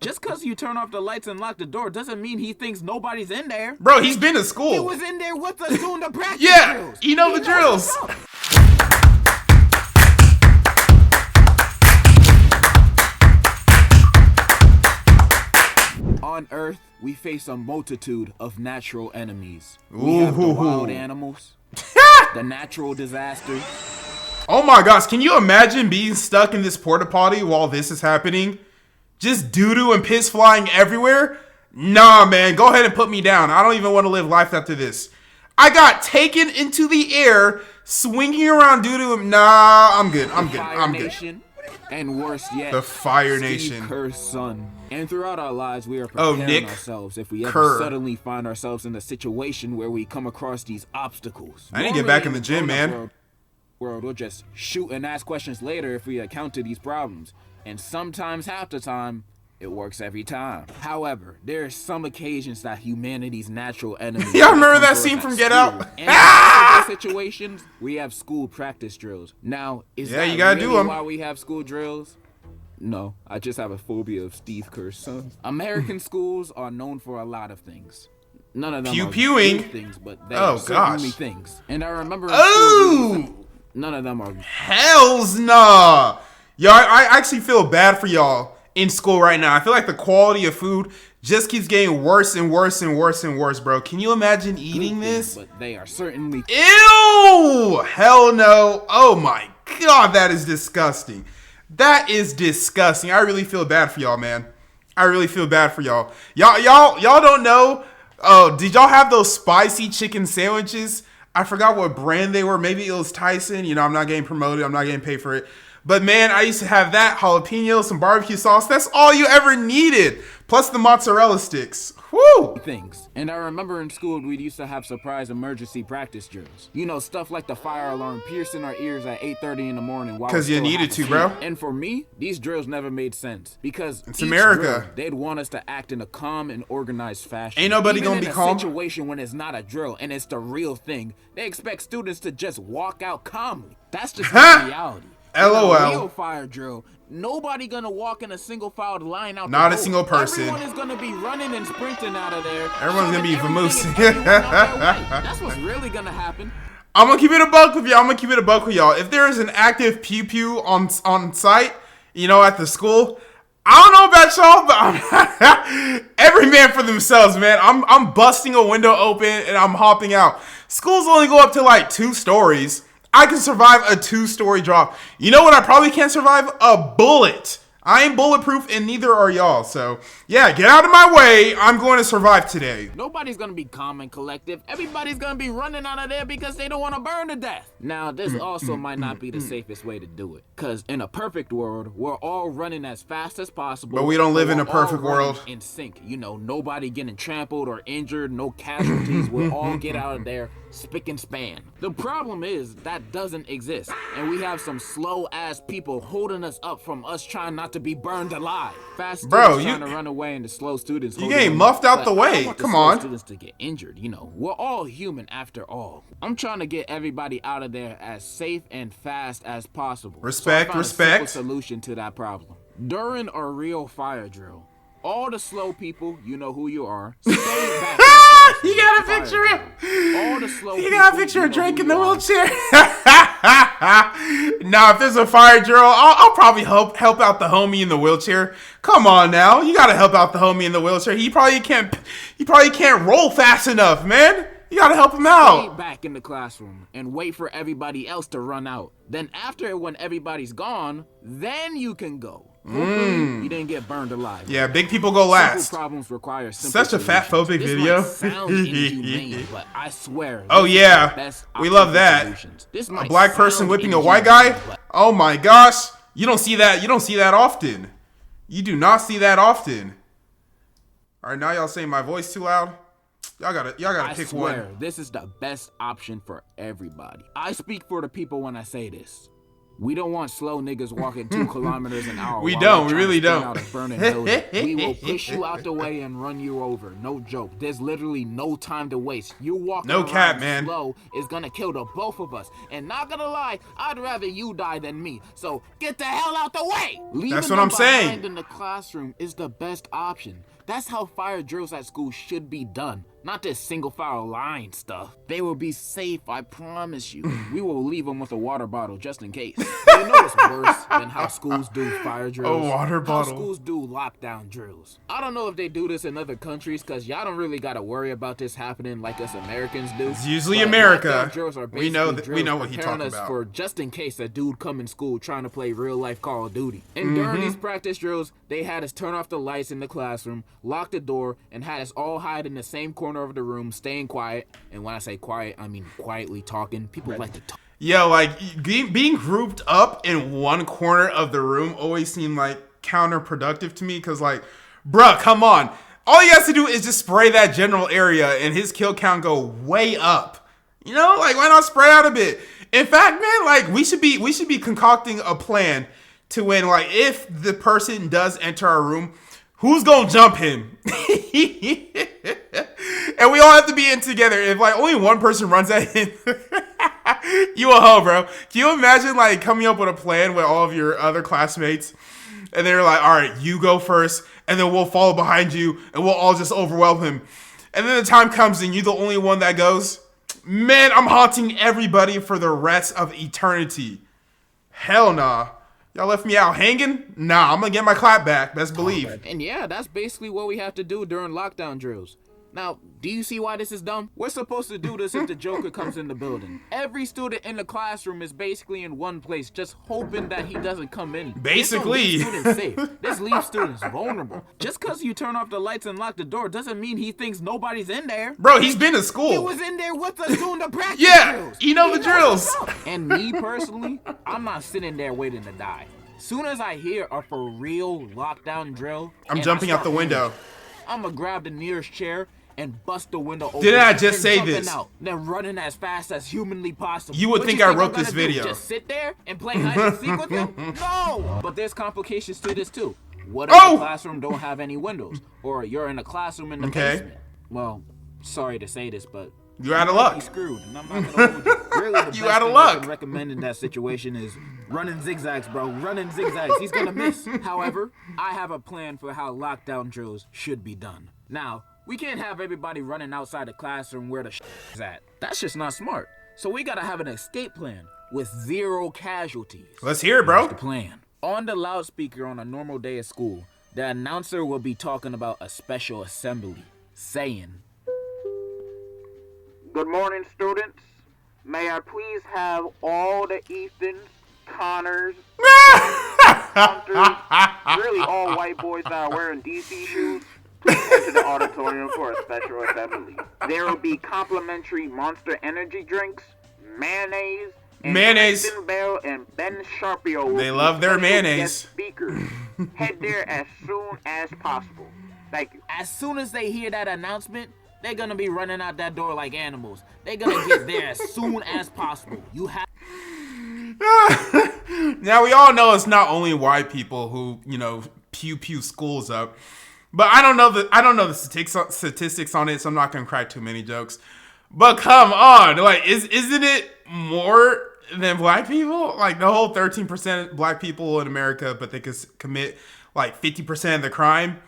Just because you turn off the lights and lock the door doesn't mean he thinks nobody's in there. Bro, he's been to school. He was in there with us doing the practice yeah, drills. You know the drills. On Earth, we face a multitude of natural enemies. We have the wild animals, the natural disasters. Oh my gosh, can you imagine being stuck in this porta potty while this is happening? Just doo-doo and piss flying everywhere? Nah, man, go ahead and put me down. I don't even want to live life after this. I got taken into the air, swinging around doo-doo. Nah, I'm good. I'm good. And worse yet, the Fire Steve Nation. Kerr's son. And throughout our lives, we are preparing ourselves if we ever suddenly find ourselves in a situation where we come across these obstacles. I need to get back in the gym, man. World, we'll just shoot and ask questions later if we account to these problems. And sometimes, half the time, it works every time. However, there are some occasions that humanity's natural enemies. Y'all remember that scene from Get Out? And in those situations, we have school practice drills. Now, is that you gotta really do 'em. why we have school drills? No, I just have a phobia of Steve Kerr's son. American schools are known for a lot of things. None of them are good things, but they are certainly things. And I remember none of them are. Hells nah. Yo, I actually feel bad for y'all in school right now. I feel like the quality of food just keeps getting worse and worse and worse and worse, bro. Can you imagine eating this? But they are certainly. Ew! Hell no. Oh my god, that is disgusting. That is disgusting. I really feel bad for y'all, man. I really feel bad for y'all. Y'all don't know. Oh, did y'all have those spicy chicken sandwiches? I forgot what brand they were. Maybe it was Tyson. You know, I'm not getting promoted. I'm not getting paid for it. But man, I used to have that, jalapeno, some barbecue sauce. That's all you ever needed. Plus the mozzarella sticks. Woo! Things. And I remember in school, we used to have surprise emergency practice drills. You know, stuff like the fire alarm piercing our ears at 8:30 in the morning. Because you needed to, bro. And for me, these drills never made sense. Because it's America. Drill, they'd want us to act in a calm and organized fashion. Ain't nobody gonna be calm. In a situation when it's not a drill and it's the real thing, they expect students to just walk out calmly. That's just not reality. LOL. In a real fire drill, nobody gonna walk in a single filed line out. Not a single person. Everyone is gonna be running and sprinting out of there. Everyone's gonna be vamoosing. That's what's really gonna happen. I'm gonna keep it a buck with y'all. If there is an active pew pew on site, you know, at the school, I don't know about y'all, but every man for themselves, man. I'm busting a window open and I'm hopping out. Schools only go up to like 2 stories. I can survive a 2-story drop. You know what I probably can't survive? A bullet. I ain't bulletproof and neither are y'all. So, yeah, get out of my way. I'm going to survive today. Nobody's going to be calm and collective. Everybody's going to be running out of there because they don't want to burn to death. Now, this also might not be the safest way to do it. Because in a perfect world, we're all running as fast as possible. But we don't live in a perfect world. In sync. You know, nobody getting trampled or injured, no casualties. We'll all get out of there spick and span. The problem is that doesn't exist. And we have some slow-ass people holding us up from us trying not to be burned alive. Fast students trying to run away and the slow students you getting muffed out the way. Come on. Students to get injured. You know, we're all human after all. I'm trying to get everybody out of there as safe and fast as possible. Respect. A simple solution to that problem. During a real fire drill, all the slow people, you know who you are, stay back. You gotta picture him. All the slow you gotta picture a Drake in the wheelchair. Nah, if there's a fire drill, I'll probably help out the homie in the wheelchair. Come on now, you gotta help out the homie in the wheelchair. He probably can't roll fast enough, man. You gotta help him out. Stay back in the classroom and wait for everybody else to run out. Then after, when everybody's gone, then you can go. You didn't get burned alive. Yeah, big people go last. Simple problems require simple Such a fat phobic video. This might sound inhumane, but I swear. Oh yeah, we love that. A black person whipping a white guy. Oh my gosh, you don't see that. You don't see that often. You do not see that often. All right, now y'all saying my voice too loud. Y'all gotta pick one. This is the best option for everybody. I speak for the people when I say this. We don't want slow niggas walking 2 kilometers an hour. We while don't. we're We trying really to sprint don't. out a burning building. We will push you out the way and run you over. No joke. There's literally no time to waste. You walking No around cap, man. slow is gonna kill the both of us. And not gonna lie, I'd rather you die than me. So get the hell out the way. Leaving That's what them I'm saying. behind in the classroom is the best option. That's how fire drills at school should be done. Not this single file line stuff. They will be safe, I promise you. We will leave them with a water bottle just in case. You know what's worse than how schools do fire drills? A water How bottle. schools do lockdown drills. I don't know if they do this in other countries, because y'all don't really got to worry about this happening like us Americans do. It's usually But America. lockdown drills are We know basically we know drills what he preparing talking us about. for just in case a dude come in school trying to play real life Call of Duty. And during these practice drills, they had us turn off the lights in the classroom, lock the door, and had us all hide in the same corner of the room, staying quiet. And when I say quiet, I mean quietly talking. People like to talk. Yo, like being grouped up in one corner of the room always seemed like counterproductive to me, because like, bruh, come on. All he has to do is just spray that general area and his kill count go way up. You know, like, why not spread out a bit? In fact, man, like, we should be concocting a plan to when, like, if the person does enter our room, who's gonna jump him? And we all have to be in together. If like only one person runs at him, you a hoe, bro. Can you imagine like coming up with a plan with all of your other classmates, and they're like, all right, you go first, and then we'll follow behind you, and we'll all just overwhelm him. And then the time comes and you're the only one that goes. Man, I'm haunting everybody for the rest of eternity. Hell nah. Y'all left me out hanging? Nah, I'm gonna get my clap back. Best believe. And yeah, that's basically what we have to do during lockdown drills. Now, do you see why this is dumb? We're supposed to do this if the Joker comes in the building. Every student in the classroom is basically in one place, just hoping that he doesn't come in. Basically. This don't leave students safe. This leaves students vulnerable. Just because you turn off the lights and lock the door doesn't mean he thinks nobody's in there. Bro, he's been to He school. was in there with us doing the practice Yeah, drills. you know He the knows drills. what's up. And me personally, I'm not sitting there waiting to die. Soon as I hear a for real lockdown drill, I'm and I jumping out start the window. I'm gonna grab the nearest chair and bust the window open. Didn't I just and say jumping this? Out, then running as fast as humanly possible. You would What think you I I'm wrote gonna this do? video. Just sit there and play hide and seek with him? No! But there's complications to this too. What if the classroom don't have any windows? Or you're in a classroom in the basement? Well, sorry to say this, but You're out of you might luck. be screwed, and I'm not gonna hold you. Really, the You best outta thing luck. I can recommend in that situation is running zigzags, bro. Running zigzags. He's gonna miss. However, I have a plan for how lockdown drills should be done. Now, we can't have everybody running outside the classroom where the is at. That's just not smart. So we gotta have an escape plan with 0 casualties. Let's hear it, Here's the bro. plan. On the loudspeaker on a normal day at school, the announcer will be talking about a special assembly, saying, "Good morning, students. May I please have all the Ethans, Connors, Hunters, really all white boys that are wearing DC shoes, please come to the auditorium for a special assembly. There will be complimentary Monster Energy drinks, mayonnaise, and Mayonnaise. Kristen Bell and Ben Sharpio will They be love their special mayonnaise. guest speakers. Head there as soon as possible. Thank you." As soon as they hear that announcement, they're gonna be running out that door like animals. They're gonna get there as soon as possible. You have Now we all know it's not only white people who, you know, pew schools up. But I don't know the statistics on it, so I'm not gonna crack too many jokes. But come on, like, isn't it more than black people? Like the whole 13% black people in America, but they could commit like 50% of the crime.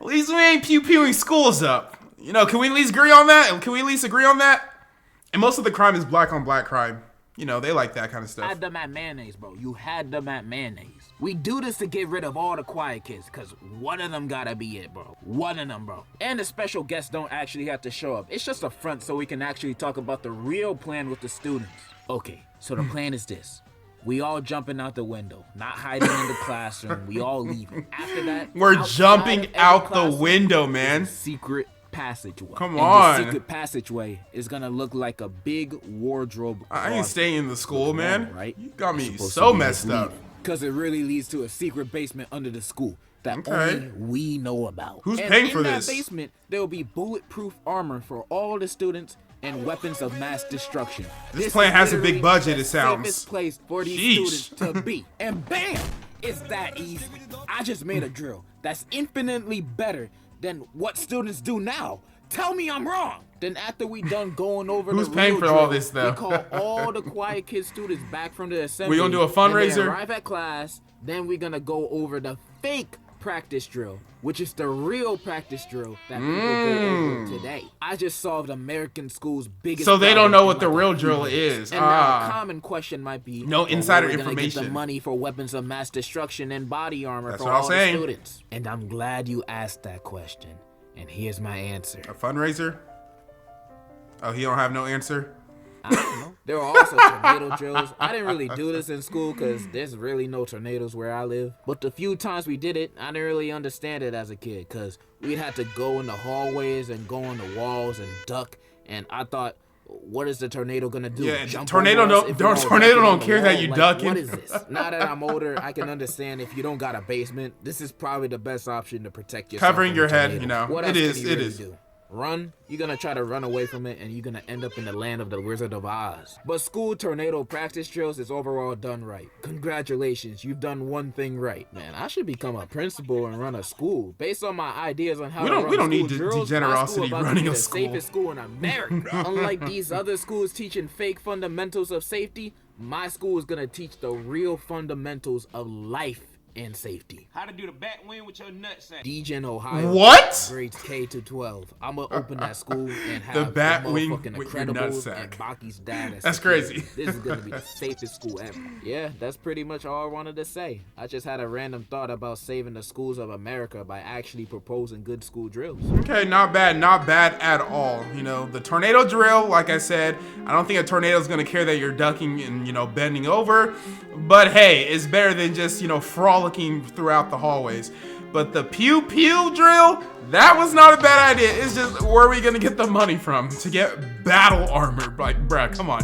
At least we ain't pew-pewing schools up. You know, can we at least agree on that? Can we at least agree on that? And most of the crime is black on black crime. You know, they like that kind of stuff. had them at mayonnaise, bro. You had them at mayonnaise. We do this to get rid of all the quiet kids, because one of them gotta be it, bro. One of them, bro. And the special guests don't actually have to show up. It's just a front so we can actually talk about the real plan with the students. Okay, so the plan is this. We all jumping out the window, not hiding in the classroom. We all leaving. After that, We're outside jumping of every out the classroom, window, there's man. a secret passageway. Come and on. the secret passageway is gonna look like a big wardrobe. I ain't staying in the school, man. Right? You got me so messed up. Because it really leads to a secret basement under the school that Okay. only we know about. Who's And paying in for that this? basement, there will be bulletproof armor for all the students and weapons of mass destruction. This plant has a big is budget, the it sounds. safest place for these Sheesh. students to be. And bam! It's that easy. I just made a drill that's infinitely better than what students do now. Tell me I'm wrong. Then after we done going over Who's the paying real for drill, all this, though? we call all the quiet kid students back from the assembly. We gonna do a and fundraiser? they arrive at class. Then we're gonna go over the fake practice drill, which is the real practice drill that people go over today. I just solved American schools' biggest So they problem don't know in what the like real a few drill months. is. And now a common question might be, No well, insider where are we gonna get information. the money for weapons of mass destruction and body armor That's for what I was all the saying. students? And I'm glad you asked that question. And here's my answer. A fundraiser? Oh, he don't have no answer? I don't know. There are also tornado drills. I didn't really do this in school because there's really no tornadoes where I live. But the few times we did it, I didn't really understand it as a kid because we'd have to go in the hallways and go on the walls and duck. And I thought, what is the tornado gonna do? Yeah, Jump tornado over us don't- if we're all tornado ducking don't on the care that wall? you Like, ducking. What is this? Now that I'm older, I can understand if you don't got a basement, this is probably the best option to protect yourself. Covering from your a head, tornado. you know. What It else is, can you it really is. do? Run? You're gonna try to run away from it and you're gonna end up in the land of the Wizard of Oz. But school tornado practice drills is overall done right. Congratulations, you've done one thing right. Man, I should become a principal and run a school. Based on my ideas on how We to don't- run we don't school need drills, Degenerocity my school about to running be a the school. safest school in America. Unlike these other schools teaching fake fundamentals of safety, my school is gonna teach the real fundamentals of life and safety. How to do the bat wing with your nutsack. Degen, Ohio. What? Grades K to 12. I'm gonna open that school and have The bat wing motherfucking with your Incredibles nutsack. and Baki's dad. as That's security. crazy. This is gonna be the safest school ever. Yeah, that's pretty much all I wanted to say. I just had a random thought about saving the schools of America by actually proposing good school drills. Okay, not bad at all. You know, the tornado drill, like I said, I don't think a tornado's gonna care that you're ducking and, you know, bending over. But hey, it's better than just, you know, frolicking throughout the hallways. But the pew pew drill, that was not a bad idea. It's just, where are we gonna get the money from to get battle armor? Like, bruh, come on.